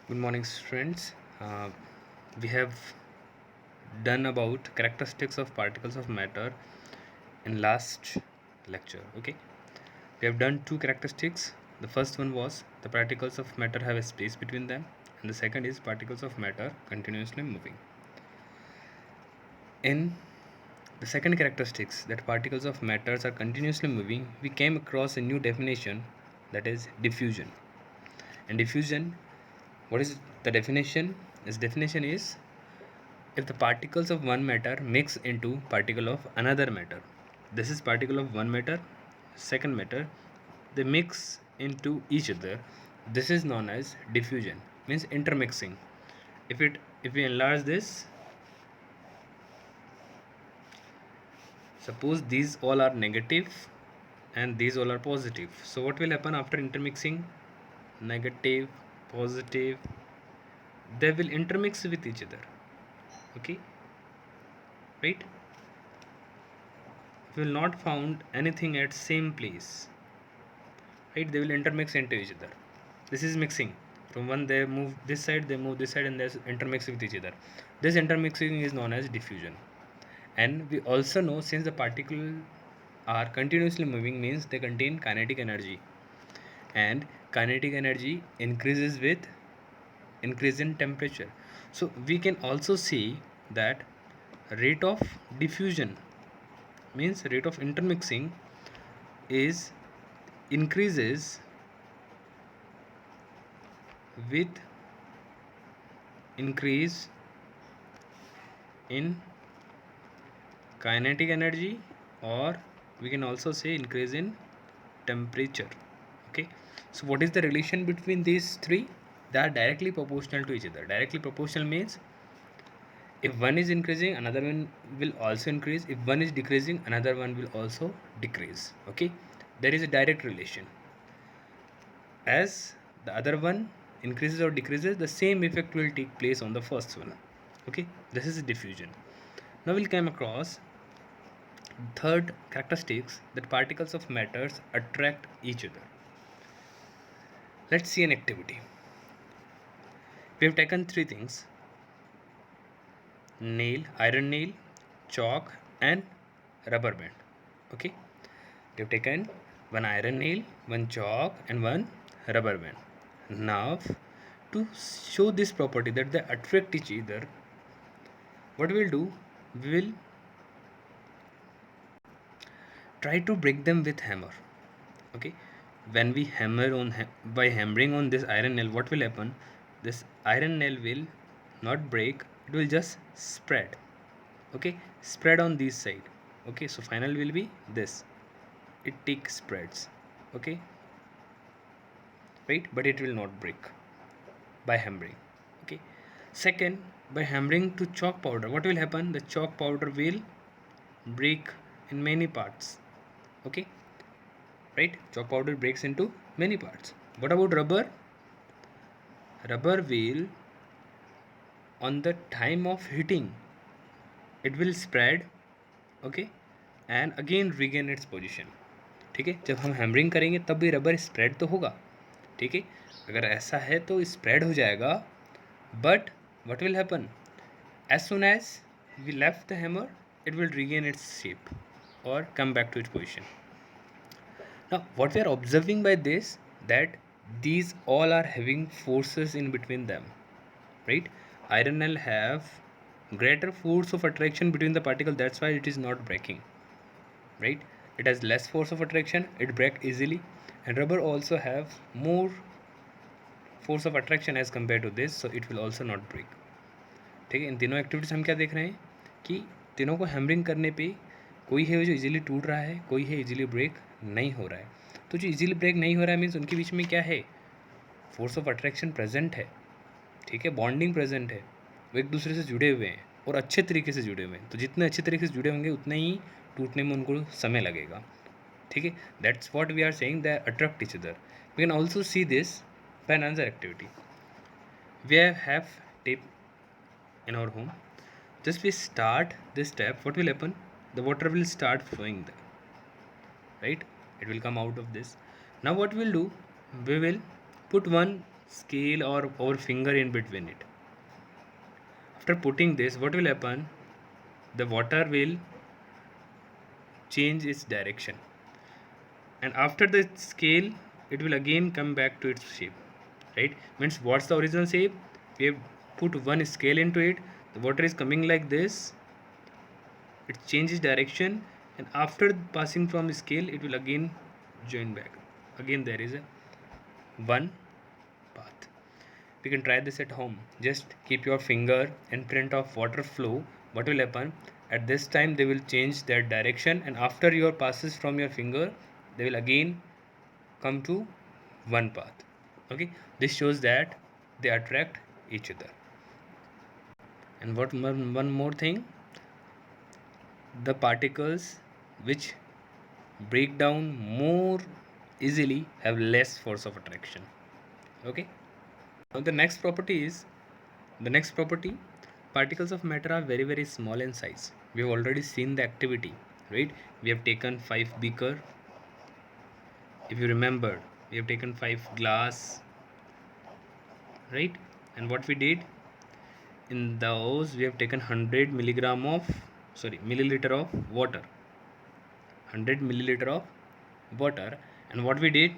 Good morning, friends. We have done about characteristics of particles of matter in last lecture. Okay, we have done two characteristics. The first one was the particles of matter have a space between them, and the second is particles of matter continuously moving. In the second characteristics that particles of matters are continuously moving, we came across a new definition, that is diffusion. And diffusion, what is the definition? Its definition is if the particles of one matter mix into particle of another matter. This is particle of one matter, second matter, they mix into each other. This is known as diffusion, means intermixing. If we enlarge this, suppose these all are negative and these all are positive. So what will happen after intermixing? Negative, positive, they will intermix with each other. Okay, right? We will not found anything at same place, right? They will intermix into each other. This is mixing. From one they move this side, they move this side, and they intermix with each other. This intermixing is known as diffusion. And we also know, since the particles are continuously moving, means they contain kinetic energy, and kinetic energy increases with increase in temperature. So we can also see that rate of diffusion, means rate of intermixing, is increases with increase in kinetic energy, or we can also say increase in temperature. Okay, so what is the relation between these three? They are directly proportional to each other. Directly proportional means if one is increasing, another one will also increase. If one is decreasing, another one will also decrease. Okay, there is a direct relation. As the other one increases or decreases, the same effect will take place on the first one. Okay, this is diffusion. Now we'll come across third characteristics, that particles of matters attract each other. Let's see an activity. We have taken three things: nail, iron nail, chalk, and rubber band. Okay, we have taken one iron nail, one chalk, and one rubber band. Now, to show this property that they attract each other, what we'll do, we will try to break them with hammer. Okay, when we hammer on by hammering on this iron nail, what will happen? This iron nail will not break, it will just spread. Okay, spread on this side. Okay, so final will be this, it takes spreads. Okay, right, but it will not break by hammering. Okay, second, by hammering to chalk powder, what will happen? The chalk powder will break in many parts. Okay, right, chalk powder breaks into many parts. What about rubber? Rubber will, on the time of heating, it will spread. Okay, and again regain its position. ठीक है, जब हम hammering करेंगे तब भी rubber spread तो होगा. ठीक है, अगर ऐसा है तो स्प्रेड हो जाएगा, but what will happen? As soon as we left the hammer, it will regain its shape or come back to its position. Now what we are observing by this, that these all are having forces in between them, right? Iron nail have greater force of attraction between the particle, that's why it is not breaking, right? It has less force of attraction, it break easily. And rubber also have more force of attraction as compared to this, so it will also not break. ठीक है, इन तीनों activities हम क्या देख रहे हैं कि तीनों को हैमरिंग करने पे कोई है जो इजीली टूट रहा है, कोई है इजीली ब्रेक नहीं हो रहा है. तो जो इजीली ब्रेक नहीं हो रहा है मीन्स उनके बीच में क्या है, फोर्स ऑफ अट्रैक्शन प्रेजेंट है. ठीक है, बॉन्डिंग प्रेजेंट है, वो एक दूसरे से जुड़े हुए हैं और अच्छे तरीके से जुड़े हुए हैं. तो जितने अच्छे तरीके से जुड़े होंगे उतना ही टूटने में उनको समय लगेगा. ठीक है, that's what we are saying, they attract each other. We can also see this by another activity. We have tape in our home. Just we start this tap, what will happen? The water will start flowing there, right? It will come out of this. Now what we'll do, we will put one scale or our finger in between it. After putting this, what will happen? The water will change its direction, and after the scale it will again come back to its shape, right? Means what's the original shape? We have put one scale into it, the water is coming like this, it changes direction, and after passing from the scale it will again join back. Again there is a one path. We can try this at home. Just keep your finger in front of water flow. What will happen? At this time they will change their direction, and after your passes from your finger they will again come to one path. Okay, this shows that they attract each other. And one more thing, the particles which break down more easily have less force of attraction. Okay, now the next property, particles of matter are very small in size. We have already seen the activity, right? We have taken 5 beaker. If you remember, we have taken 5 glass, right? And what we did in those, we have taken 100 milligram of milliliter of water, 100 milliliter of water. And what we did,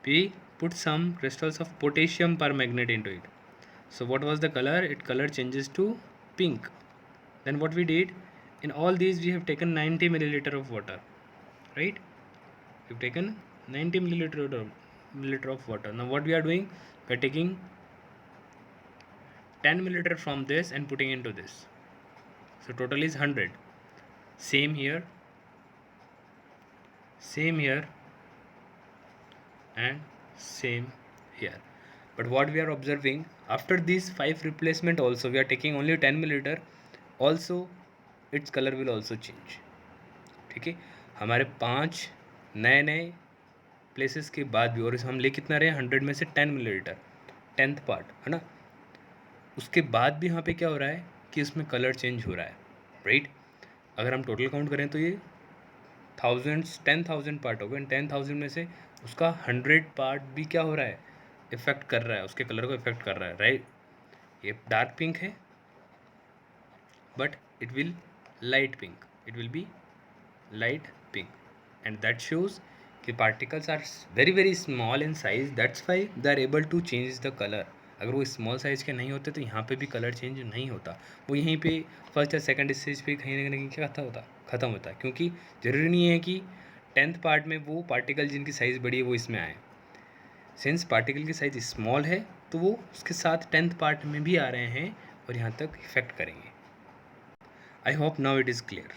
we put some crystals of potassium permanganate into it. So what was the color? It color changes to pink. Then what we did, in all these we have taken 90 milliliter of water, right? We've taken 90 milliliter of water. Now what we are doing, we are taking 10 milliliter from this and putting into this, so total is 100. Same here, and same here. But what we are observing, after these 5 replacement also we are taking only 10 milliliter, also its color will also change. ठीक है, हमारे 5 नए places के बाद भी, और हम ले कितना रहे 100 में से 10 मिलीलीटर, 10th पार्ट है ना, उसके बाद भी यहाँ पे क्या हो रहा है कि उसमें कलर चेंज हो रहा है, राइट? अगर हम टोटल काउंट करें तो ये 10,000 पार्ट हो गए, 10,000 में से उसका 100 पार्ट भी क्या हो रहा है, इफेक्ट कर रहा है, उसके कलर को इफेक्ट कर रहा है, राइट? ये डार्क पिंक है, but it will light pink, it will be light pink, and that shows कि particles are very small in size, that's why they are able to change the color. अगर वो small size के नहीं होते तो यहाँ पे भी कलर चेंज नहीं होता, वो यहीं पे फर्स्ट या सेकंड स्टेज पे कहीं ना कहीं क्या ख़त्म होता है, क्योंकि ज़रूरी नहीं है कि 10th पार्ट में वो पार्टिकल जिनकी साइज़ बड़ी है वो इसमें आए. सिंस पार्टिकल की साइज़ स्मॉल है तो वो उसके साथ 10th पार्ट में भी आ रहे हैं और यहाँ तक इफेक्ट करेंगे. I hope now it is clear.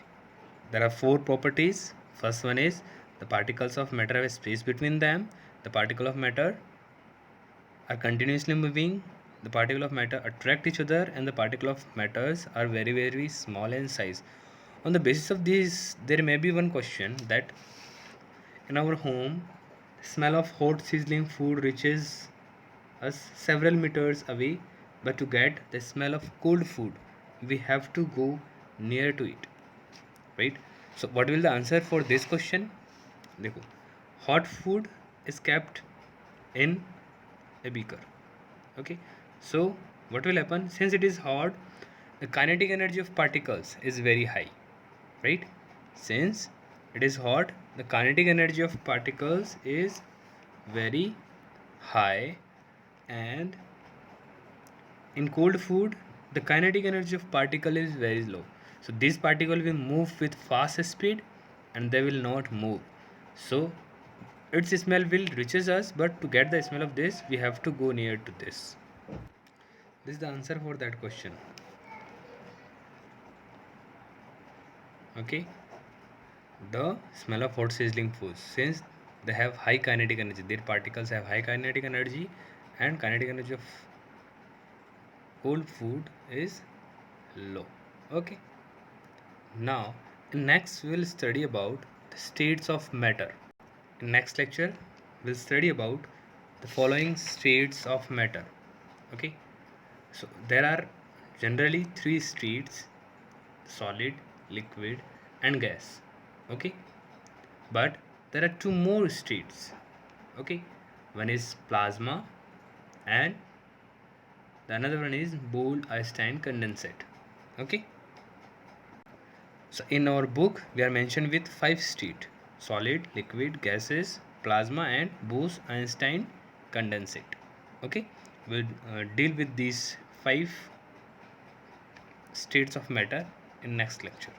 There are 4 properties. First one is the particles of matter have space between them. The particle of matter are continuously moving. The particle of matter attract each other, and the particle of matters are very small in size. On the basis of this, there may be one question that in our home, the smell of hot sizzling food reaches us several meters away, but to get the smell of cold food, we have to go near to it, right? So what will the answer for this question? देखो, hot food is kept in a beaker. Okay, so what will happen, since it is hot, the kinetic energy of particles is very high, right? Since it is hot, the kinetic energy of particles is very high, and in cold food the kinetic energy of particle is very low. So this particle will move with fast speed and they will not move, so its smell will reaches us, but to get the smell of this we have to go near to this. This is the answer for that question. Okay, the smell of hot sizzling foods, since they have high kinetic energy, their particles have high kinetic energy, and kinetic energy of cold food is low. Okay, now next we will study about the states of matter. In next lecture we'll study about the following states of matter. Okay, so there are generally 3 states: solid, liquid and gas. Okay, but there are 2 more states. Okay, one is plasma and the another one is Bose-Einstein condensate. Okay, so in our book we are mentioned with 5 states: solid, liquid, gases, plasma, and Bose-Einstein condensate. Okay, we'll deal with these 5 states of matter in next lecture.